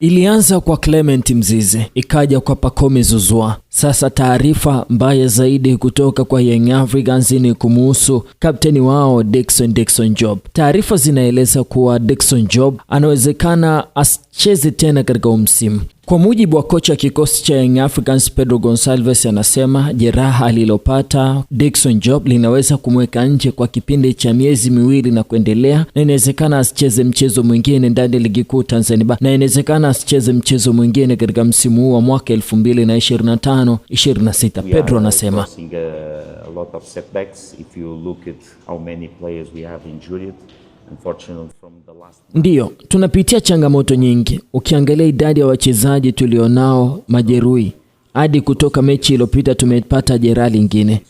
Ilianza kwa Clement Mzize, ikaja kwa Pacome Zouzoua. Sasa taarifa mbaya zaidi kutoka kwa Young Africans ni kumuhusu kapteni wao Dickson Job. Taarifa zinaeleza kuwa Dickson Job anawezekana asicheze tena katika msimu. Kwa mujibu wa kocha kikosi cha Young Africans Pedro Gonçalves, anasema jeraha alilopata Dickson Job linaweza kumweka nje kwa kipindi cha miezi miwili na kuendelea, na inawezekana asicheze mchezo mwingine ndani ya ligi kuu Tanzania na inawezekana asicheze mchezo mwingine katika msimu huu wa mwaka 2025-26. Pedro anasema a lot of setbacks if you look at how many players we have injured. Ndiyo, tunapitia changamoto nyingi. Ukiangalia idadi ya wachezaji tulionao majeruhi, hadi kutoka mechi iliyopita tumepata jeraha lingine.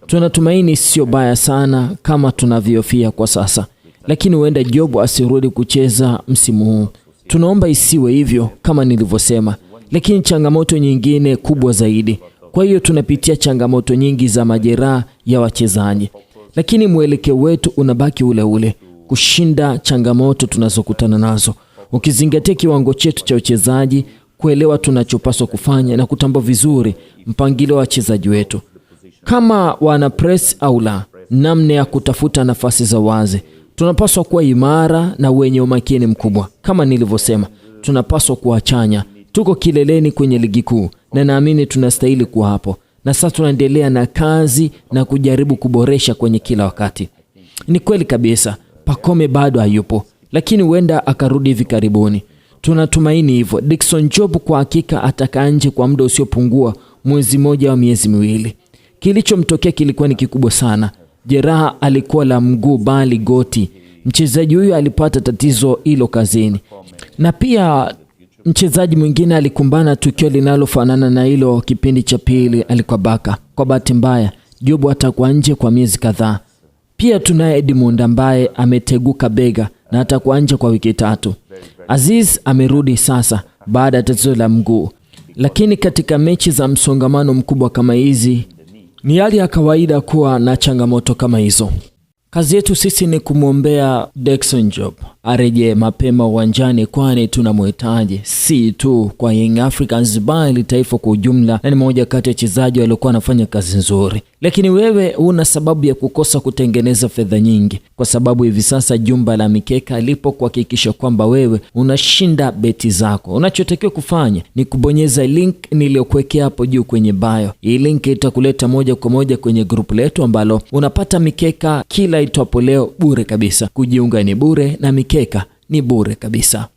Tunatumaini sio baya sana kama tunavyofia kwa sasa, lakini huenda Job asirudi kucheza msimu huu. Tunaomba isiwe hivyo kama nilivyosema, lakini changamoto nyingine kubwa zaidi. Kwa hiyo tunapitia changamoto nyingi za majeraha ya wachezaji, lakini mwelekeo wetu unabaki ule ule, kushinda changamoto tunazokutana nazo, ukizingatia kiwango chetu cha uchezaji, kuelewa tunachopaswa kufanya na kutambua vizuri mpangilio wa wachezaji wetu, kama wana press au la, namna ya kutafuta nafasi za wazi. Tunapaswa kuwa imara na wenye umakini mkubwa. Kama nilivyosema, tunapaswa kuwa chanya. Tuko kileleni kwenye ligi kuu na naamini tunastahili kuwa hapo, na sasa tunaendelea na kazi na kujaribu kuboresha kwenye kila wakati. Ni kweli kabisa Pacome bado hayupo, lakini huenda akarudi hivi karibuni. Tunatumaini hivyo. Dickson Job kwa hakika atakaa nje kwa muda usiopungua mwezi mmoja au miezi miwili. Kilichomtokea kilikuwa ni kikubwa sana. Jeraha alikuwa la mguu bali goti. Mchezaji huyu alipata tatizo hilo kazini. Na pia mchezaji mwingine alikumbana tukio linalofanana na hilo kipindi cha pili, alikuwa Baka. Kwa bahati mbaya, Job atakuwa nje kwa miezi kadhaa. Pia tunaye Edmund ambaye ameteguka bega na atakuwa nje kwa wiki 3. Aziz amerudi sasa baada ya tatizo la mguu. Lakini katika mechi za msongamano mkubwa kama hizi, ni hali ya kawaida kuwa na changamoto kama hizo. Kazi yetu sisi ni kumwombea Dickson Job arejee mapema uwanjani, kwani tunamhitaji si tu kwa Young Africans bali taifa kwa ujumla, na ni mmoja kati ya wachezaji waliokuwa wanafanya kazi nzuri. Lakini wewe una sababu ya kukosa kutengeneza fedha nyingi, kwa sababu hivi sasa jumba la mikeka lipo kuhakikisha kwamba wewe unashinda beti zako. Unachotakiwa kufanya ni kubonyeza link niliyokuwekea hapo juu kwenye bio. Hii link itakuleta moja kwa moja kwenye group letu ambalo unapata mikeka kila itwapo leo bure kabisa. Kujiunga ni bure na mikeka ni bure kabisa.